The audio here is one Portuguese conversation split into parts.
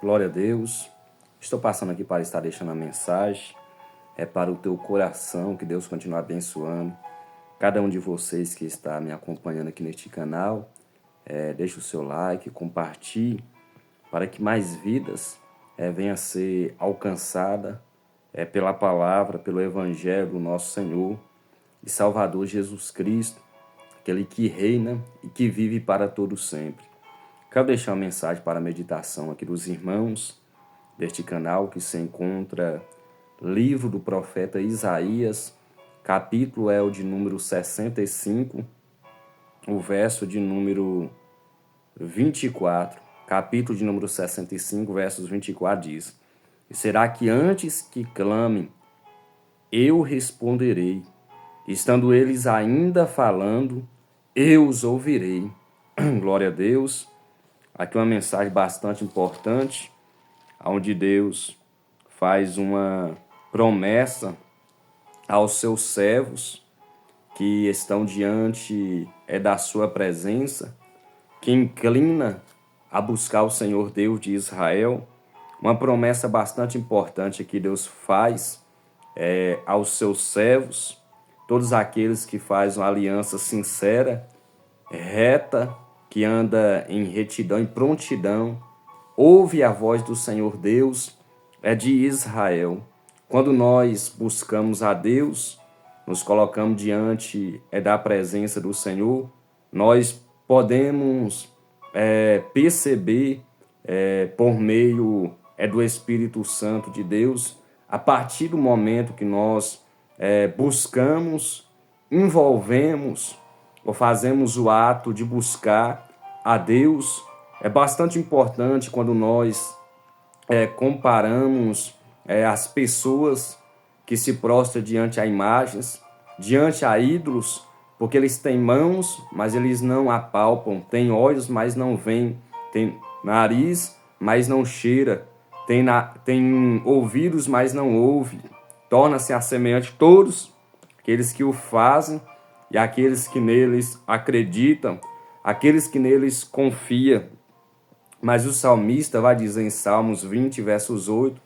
Glória a Deus. Estou passando aqui para estar deixando a mensagem. É para o teu coração, que Deus continue abençoando. Cada um de vocês que está me acompanhando aqui neste canal, deixe o seu like, compartilhe, para que mais vidas venham a ser alcançadas pela palavra, pelo Evangelho do nosso Senhor e Salvador Jesus Cristo, aquele que reina e que vive para todo sempre. Quero deixar uma mensagem para a meditação aqui dos irmãos deste canal, que se encontra livro do profeta Isaías, capítulo é o de número 65, o verso de número 24. Capítulo de número 65, versos 24 diz: E será que antes que clamem, eu responderei, estando eles ainda falando, eu os ouvirei. Glória a Deus. Aqui uma mensagem bastante importante, onde Deus faz uma promessa aos seus servos que estão diante da sua presença, que inclina a buscar o Senhor Deus de Israel. Uma promessa bastante importante que Deus faz aos seus servos, todos aqueles que fazem uma aliança sincera, reta, que anda em retidão e prontidão, ouve a voz do Senhor Deus de Israel. Quando nós buscamos a Deus, nos colocamos diante da presença do Senhor, nós podemos perceber por meio do Espírito Santo de Deus, a partir do momento que nós buscamos, envolvemos ou fazemos o ato de buscar a Deus. É bastante importante quando nós comparamos as pessoas que se prostram diante a imagens, diante a ídolos, porque eles têm mãos, mas eles não apalpam, têm olhos, mas não veem, têm nariz, mas não cheira, tem ouvidos, mas não ouve. Torna-se assemelhante todos aqueles que o fazem e aqueles que neles acreditam, aqueles que neles confiam. Mas o salmista vai dizer em Salmos 20, versos 8,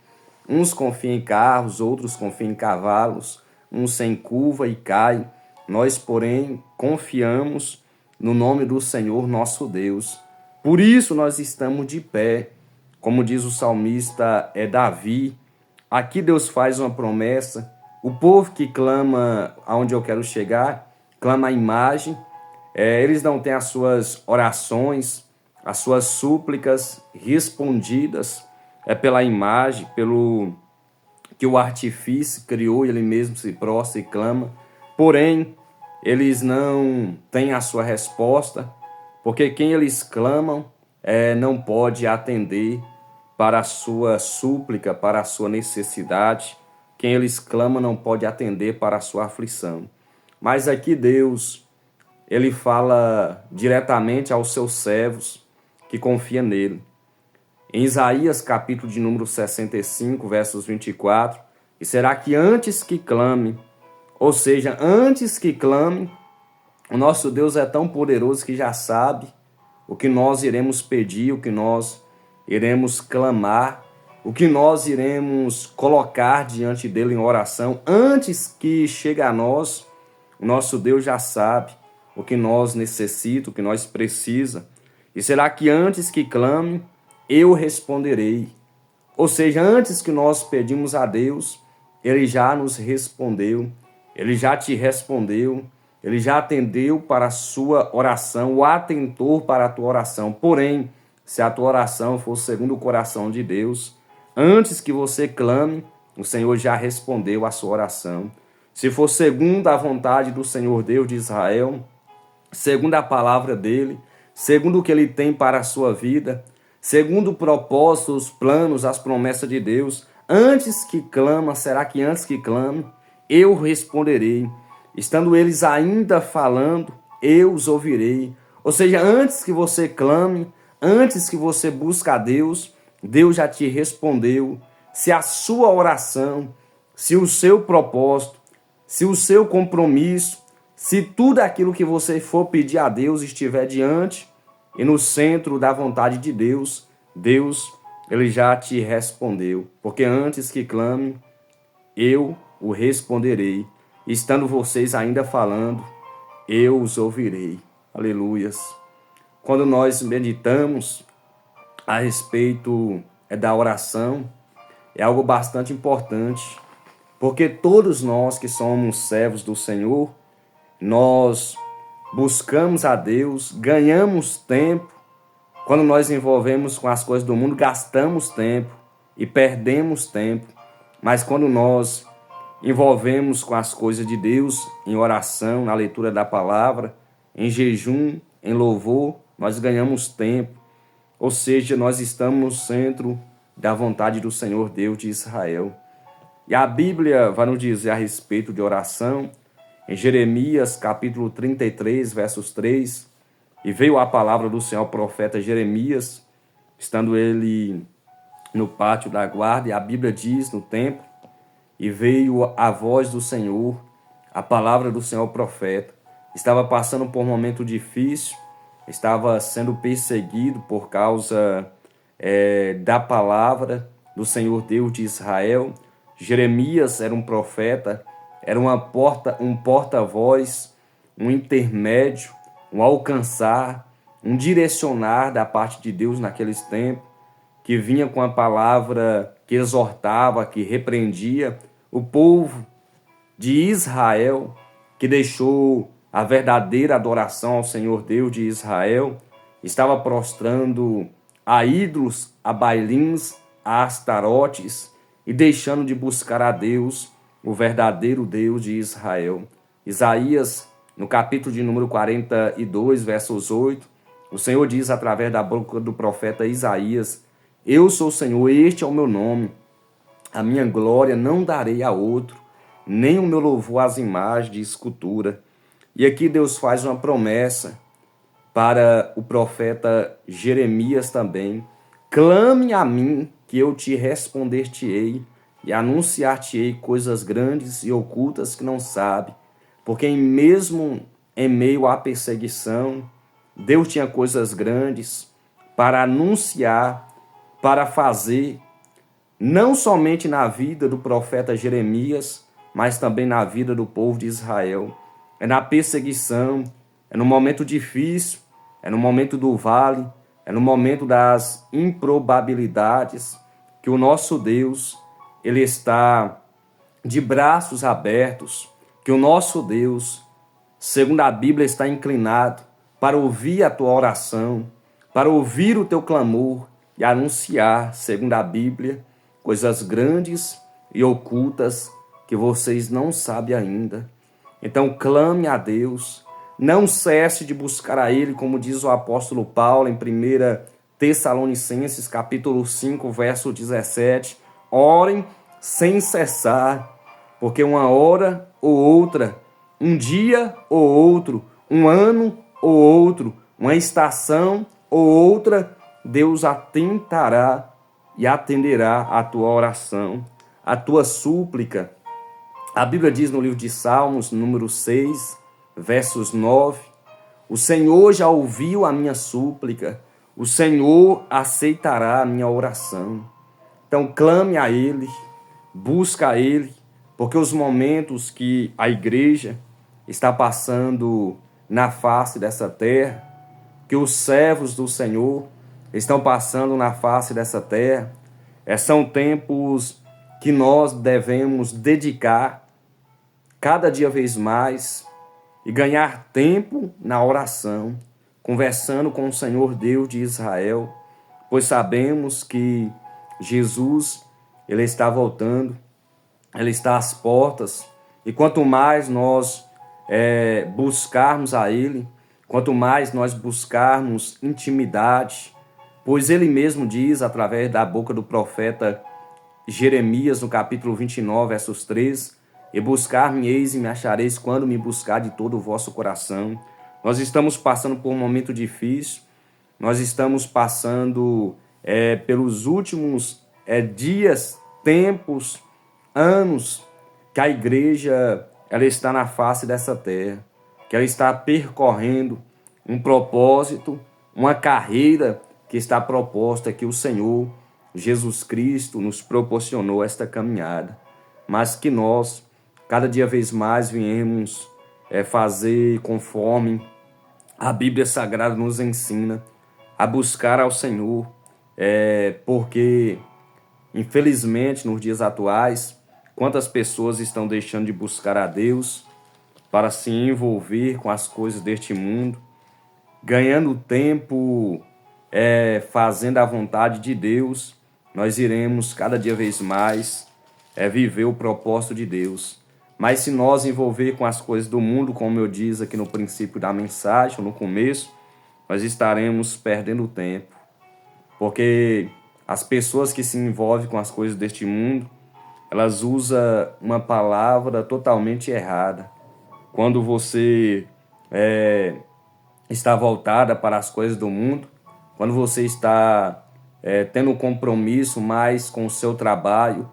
uns confiam em carros, outros confiam em cavalos, uns sem curva e caem. Nós, porém, confiamos no nome do Senhor nosso Deus. Por isso nós estamos de pé, como diz o salmista Davi. Aqui Deus faz uma promessa. O povo que clama, aonde eu quero chegar, clama a imagem. Eles não têm as suas orações, as suas súplicas respondidas pela imagem, pelo que o artifício criou, ele mesmo se prostra e clama. Porém, eles não têm a sua resposta, porque quem eles clamam não pode atender para a sua súplica, para a sua necessidade. Quem eles clamam não pode atender para a sua aflição. Mas aqui Deus, ele fala diretamente aos seus servos que confiam nele. Em Isaías, capítulo de número 65, versos 24, e será que antes que clame, ou seja, antes que clame, o nosso Deus é tão poderoso que já sabe o que nós iremos pedir, o que nós iremos clamar, o que nós iremos colocar diante dele em oração. Antes que chegue a nós, o nosso Deus já sabe o que nós necessitamos, o que nós precisamos. E será que antes que clame, eu responderei? Ou seja, antes que nós pedimos a Deus, ele já nos respondeu, ele já te respondeu, ele já atendeu para a sua oração, o atentor para a tua oração. Porém, se a tua oração for segundo o coração de Deus, antes que você clame, o Senhor já respondeu a sua oração. Se for segundo a vontade do Senhor Deus de Israel, segundo a palavra dele, segundo o que ele tem para a sua vida, segundo o propósito, os planos, as promessas de Deus, antes que clama, será que antes que clame, eu responderei. Estando eles ainda falando, eu os ouvirei. Ou seja, antes que você clame, antes que você busque a Deus, Deus já te respondeu. Se a sua oração, se o seu propósito, se o seu compromisso, se tudo aquilo que você for pedir a Deus estiver diante e no centro da vontade de Deus, Deus ele já te respondeu. Porque antes que clame, eu o responderei. Estando vocês ainda falando, eu os ouvirei. Aleluias. Quando nós meditamos a respeito da oração, é algo bastante importante, porque todos nós que somos servos do Senhor, nós buscamos a Deus, ganhamos tempo. Quando nós envolvemos com as coisas do mundo, gastamos tempo e perdemos tempo. Mas quando nós envolvemos com as coisas de Deus, em oração, na leitura da palavra, em jejum, em louvor, nós ganhamos tempo. Ou seja, nós estamos no centro da vontade do Senhor Deus de Israel. E a Bíblia vai nos dizer a respeito de oração, em Jeremias capítulo 33, versos 3, e veio a palavra do Senhor ao profeta Jeremias, estando ele no pátio da guarda, e a Bíblia diz no templo, e veio a voz do Senhor, a palavra do Senhor ao profeta. Estava passando por um momento difícil, estava sendo perseguido por causa da palavra do Senhor Deus de Israel. Jeremias era um profeta, era um porta-voz, um intermédio, um alcançar, um direcionar da parte de Deus naqueles tempos, que vinha com a palavra que exortava, que repreendia o povo de Israel, que deixou a verdadeira adoração ao Senhor Deus de Israel, estava prostrando a ídolos, a bailins, a astarotes, e deixando de buscar a Deus, o verdadeiro Deus de Israel. Isaías, no capítulo de número 42, versos 8, o Senhor diz através da boca do profeta Isaías: eu sou o Senhor, este é o meu nome, a minha glória não darei a outro, nem o meu louvor às imagens de escultura. E aqui Deus faz uma promessa para o profeta Jeremias também: clame a mim, que eu te responder-te-ei, e anunciar-te-ei coisas grandes e ocultas que não sabe. Porque mesmo em meio à perseguição, Deus tinha coisas grandes para anunciar, para fazer, não somente na vida do profeta Jeremias, mas também na vida do povo de Israel. É na perseguição, é no momento difícil, é no momento do vale, é no momento das improbabilidades que o nosso Deus, ele está de braços abertos, que o nosso Deus, segundo a Bíblia, está inclinado para ouvir a tua oração, para ouvir o teu clamor e anunciar, segundo a Bíblia, coisas grandes e ocultas que vocês não sabem ainda. Então clame a Deus, não cesse de buscar a Ele, como diz o apóstolo Paulo em 1 Tessalonicenses capítulo 5, verso 17, orem sem cessar, porque uma hora ou outra, um dia ou outro, um ano ou outro, uma estação ou outra, Deus atentará e atenderá a tua oração, a tua súplica. A Bíblia diz no livro de Salmos, número 6, versos 9, o Senhor já ouviu a minha súplica, o Senhor aceitará a minha oração. Então clame a Ele, busca a Ele, porque os momentos que a igreja está passando na face dessa terra, que os servos do Senhor estão passando na face dessa terra, são tempos que nós devemos dedicar cada dia vez mais e ganhar tempo na oração, conversando com o Senhor Deus de Israel, pois sabemos que Jesus, Ele está voltando, Ele está às portas, e quanto mais nós buscarmos a Ele, quanto mais nós buscarmos intimidade, pois Ele mesmo diz, através da boca do profeta Jeremias, no capítulo 29, versos 3, e buscar-me-eis e me achareis quando me buscar de todo o vosso coração. Nós estamos passando por um momento difícil, nós estamos passando pelos últimos dias, tempos, anos, que a igreja ela está na face dessa terra, que ela está percorrendo um propósito, uma carreira que está proposta, que o Senhor Jesus Cristo nos proporcionou esta caminhada, mas que nós, cada dia vez mais, viemos fazer conforme a Bíblia Sagrada nos ensina, a buscar ao Senhor, porque, infelizmente, nos dias atuais, quantas pessoas estão deixando de buscar a Deus para se envolver com as coisas deste mundo, ganhando tempo, fazendo a vontade de Deus. Nós iremos cada dia vez mais viver o propósito de Deus. Mas se nós envolver com as coisas do mundo, como eu disse aqui no princípio da mensagem, no começo, nós estaremos perdendo tempo. Porque as pessoas que se envolvem com as coisas deste mundo, elas usam uma palavra totalmente errada. Quando você está voltada para as coisas do mundo, quando você está tendo um compromisso mais com o seu trabalho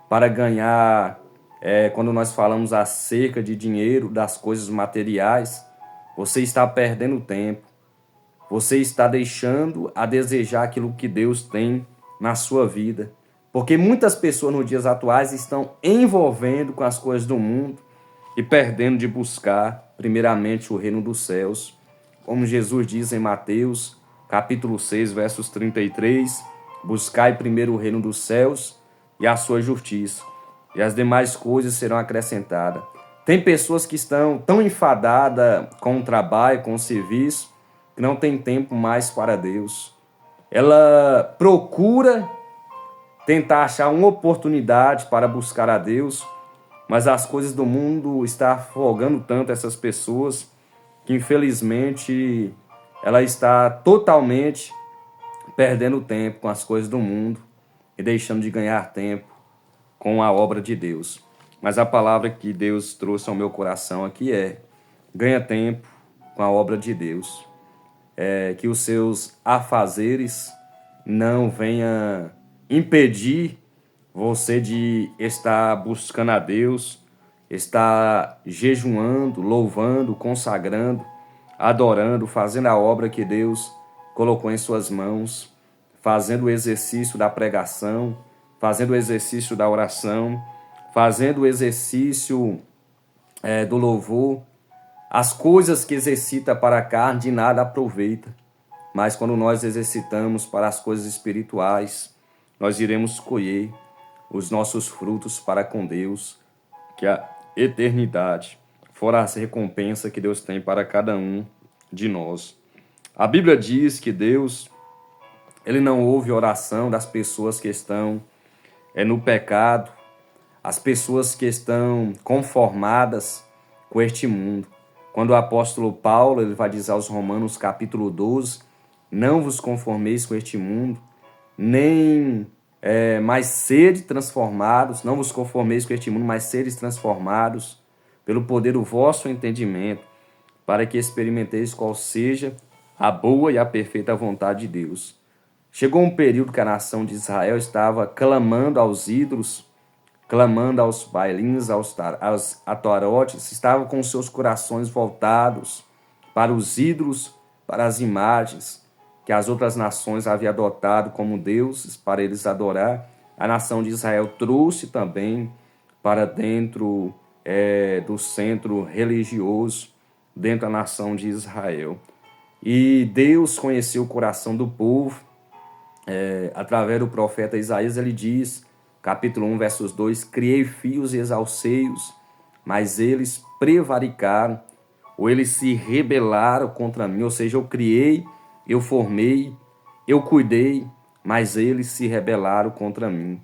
para ganhar, quando nós falamos acerca de dinheiro, das coisas materiais, você está perdendo tempo. Você está deixando a desejar aquilo que Deus tem na sua vida. Porque muitas pessoas nos dias atuais estão envolvendo com as coisas do mundo e perdendo de buscar primeiramente o reino dos céus. Como Jesus diz em Mateus, capítulo 6, versos 33, buscai primeiro o reino dos céus e a sua justiça, e as demais coisas serão acrescentadas. Tem pessoas que estão tão enfadadas com o trabalho, com o serviço, que não tem tempo mais para Deus. Ela procura tentar achar uma oportunidade para buscar a Deus, mas as coisas do mundo estão afogando tanto essas pessoas que, infelizmente, ela está totalmente perdendo tempo com as coisas do mundo e deixando de ganhar tempo com a obra de Deus. Mas a palavra que Deus trouxe ao meu coração aqui ganha tempo com a obra de Deus. Que os seus afazeres não venham impedir você de estar buscando a Deus, estar jejuando, louvando, consagrando, adorando, fazendo a obra que Deus colocou em suas mãos, fazendo o exercício da pregação, fazendo o exercício da oração, fazendo o exercício do louvor. As coisas que exercita para a carne de nada aproveita, mas quando nós exercitamos para as coisas espirituais, nós iremos colher os nossos frutos para com Deus, que a eternidade, fora as recompensas que Deus tem para cada um de nós. A Bíblia diz que Deus, Ele não ouve a oração das pessoas que estão no pecado, as pessoas que estão conformadas com este mundo. Quando o apóstolo Paulo ele vai dizer aos Romanos capítulo 12, não vos conformeis com este mundo, nem mais sede transformados, não vos conformeis com este mundo, mas sedes transformados pelo poder do vosso entendimento, para que experimenteis qual seja a boa e a perfeita vontade de Deus. Chegou um período que a nação de Israel estava clamando aos ídolos, clamando aos bailins, aos atarotes, estavam com seus corações voltados para os ídolos, para as imagens que as outras nações haviam adotado como deuses para eles adorar. A nação de Israel trouxe também para dentro do centro religioso, dentro da nação de Israel. E Deus conheceu o coração do povo, através do profeta Isaías. Ele diz, capítulo 1, versos 2, criei filhos e exalcei-os, mas eles prevaricaram, ou eles se rebelaram contra mim. Ou seja, eu criei, eu formei, eu cuidei, mas eles se rebelaram contra mim.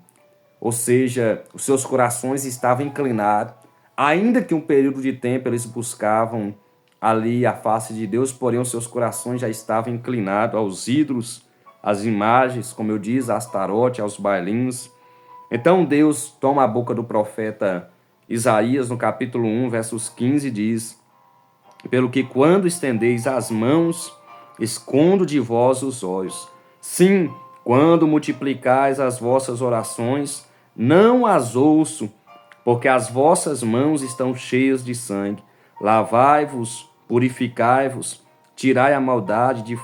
Ou seja, os seus corações estavam inclinados, ainda que um período de tempo eles buscavam ali a face de Deus, porém os seus corações já estavam inclinados aos ídolos, às imagens, como eu disse, a Astarote, aos bailins. Então Deus toma a boca do profeta Isaías, no capítulo 1, versos 15, diz, pelo que quando estendeis as mãos, escondo de vós os olhos. Sim, quando multiplicais as vossas orações, não as ouço, porque as vossas mãos estão cheias de sangue. Lavai-vos, purificai-vos, tirai a maldade de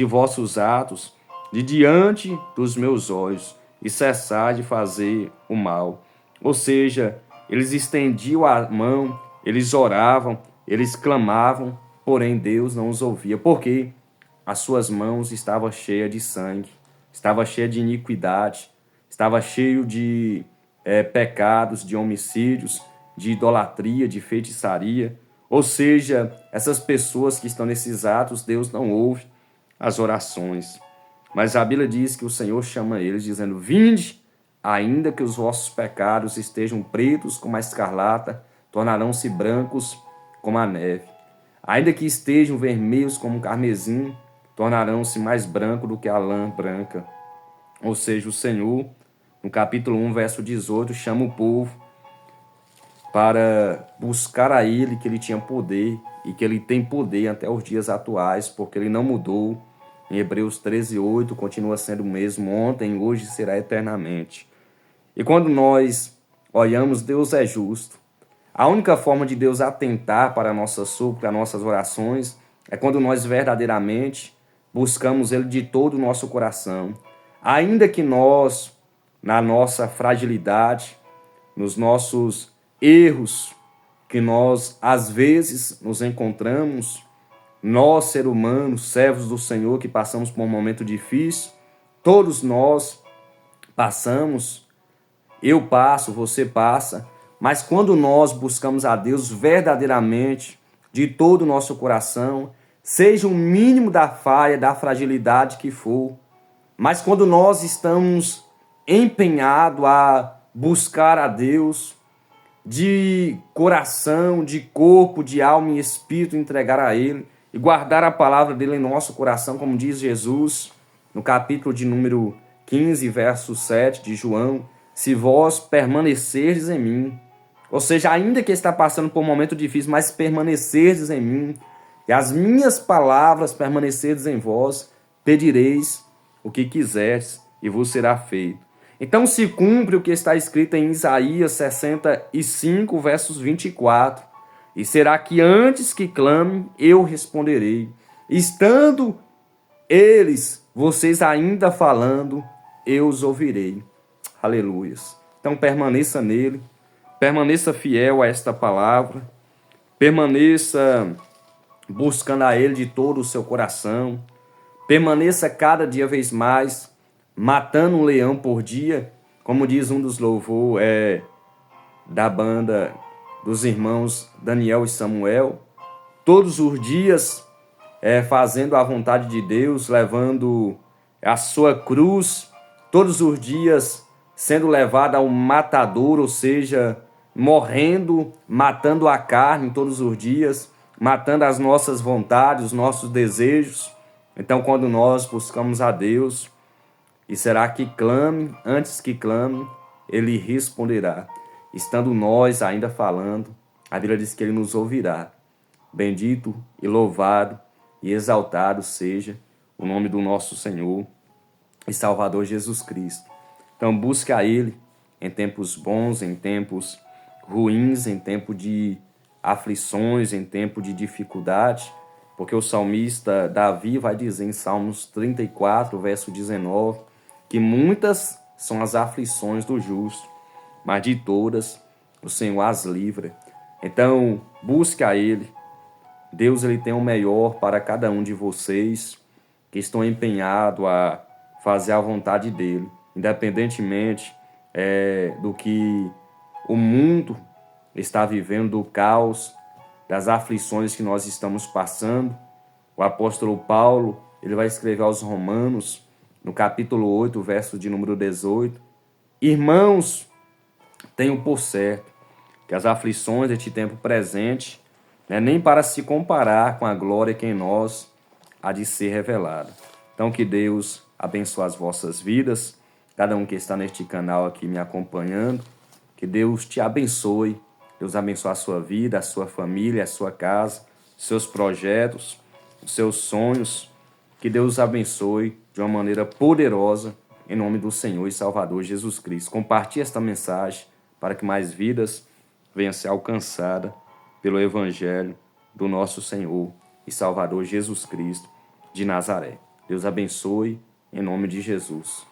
vossos atos, de diante dos meus olhos e cessar de fazer o mal. Ou seja, eles estendiam a mão, eles oravam, eles clamavam, porém Deus não os ouvia. Por quê? As suas mãos estavam cheias de sangue, estava cheia de iniquidade, estava cheio de pecados, de homicídios, de idolatria, de feitiçaria. Ou seja, essas pessoas que estão nesses atos, Deus não ouve as orações. Mas a Bíblia diz que o Senhor chama eles, dizendo: vinde, ainda que os vossos pecados estejam pretos como a escarlata, tornarão-se brancos como a neve. Ainda que estejam vermelhos como o carmesim, tornarão-se mais brancos do que a lã branca. Ou seja, o Senhor, no capítulo 1, verso 18, chama o povo para buscar a Ele, que Ele tinha poder e que Ele tem poder até os dias atuais, porque Ele não mudou. Em Hebreus 13:8, continua sendo o mesmo ontem, hoje e será eternamente. E quando nós olhamos, Deus é justo. A única forma de Deus atentar para a nossa súplica, nossas orações, é quando nós verdadeiramente buscamos Ele de todo o nosso coração. Ainda que nós, na nossa fragilidade, nos nossos erros, que nós às vezes nos encontramos, nós, ser humanos, servos do Senhor, que passamos por um momento difícil, todos nós passamos, eu passo, você passa, mas quando nós buscamos a Deus verdadeiramente, de todo o nosso coração, seja o mínimo da falha, da fragilidade que for, mas quando nós estamos empenhados a buscar a Deus, de coração, de corpo, de alma e espírito, entregar a Ele e guardar a palavra dele em nosso coração, como diz Jesus no capítulo de número 15, verso 7 de João: se vós permanecerdes em mim, ou seja, ainda que está passando por um momento difícil, mas permanecerdes em mim, e as minhas palavras permanecerdes em vós, pedireis o que quiseres e vos será feito. Então se cumpre o que está escrito em Isaías 65, versos 24. E será que antes que clame, eu responderei. Estando eles, vocês ainda falando, eu os ouvirei. Aleluias. Então permaneça nele, permaneça fiel a esta palavra, permaneça buscando a ele de todo o seu coração, permaneça cada dia vez mais matando um leão por dia, como diz um dos louvores da banda dos irmãos Daniel e Samuel, todos os dias fazendo a vontade de Deus, levando a sua cruz, todos os dias sendo levado ao matador, ou seja, morrendo, matando a carne todos os dias, matando as nossas vontades, os nossos desejos. Então, quando nós buscamos a Deus, e será que clame, antes que clame, Ele responderá. Estando nós ainda falando, a Bíblia diz que Ele nos ouvirá. Bendito e louvado e exaltado seja o nome do nosso Senhor e Salvador Jesus Cristo. Então busque a Ele em tempos bons, em tempos ruins, em tempo de aflições, em tempo de dificuldade, porque o salmista Davi vai dizer em Salmos 34, verso 19, que muitas são as aflições do justo, mas de todas o Senhor as livra. Então, busque a Ele. Deus ele tem o melhor para cada um de vocês que estão empenhados a fazer a vontade dEle, independentemente do que o mundo está vivendo, do caos, das aflições que nós estamos passando. O apóstolo Paulo ele vai escrever aos Romanos, no capítulo 8, verso de número 18, irmãos, tenho por certo que as aflições deste tempo presente não é nem para se comparar com a glória que em nós há de ser revelada. Então que Deus abençoe as vossas vidas, cada um que está neste canal aqui me acompanhando, que Deus te abençoe, Deus abençoe a sua vida, a sua família, a sua casa, seus projetos, os seus sonhos, que Deus abençoe de uma maneira poderosa, em nome do Senhor e Salvador Jesus Cristo. Compartilhe esta mensagem para que mais vidas venham a ser alcançadas pelo Evangelho do nosso Senhor e Salvador Jesus Cristo de Nazaré. Deus abençoe, em nome de Jesus.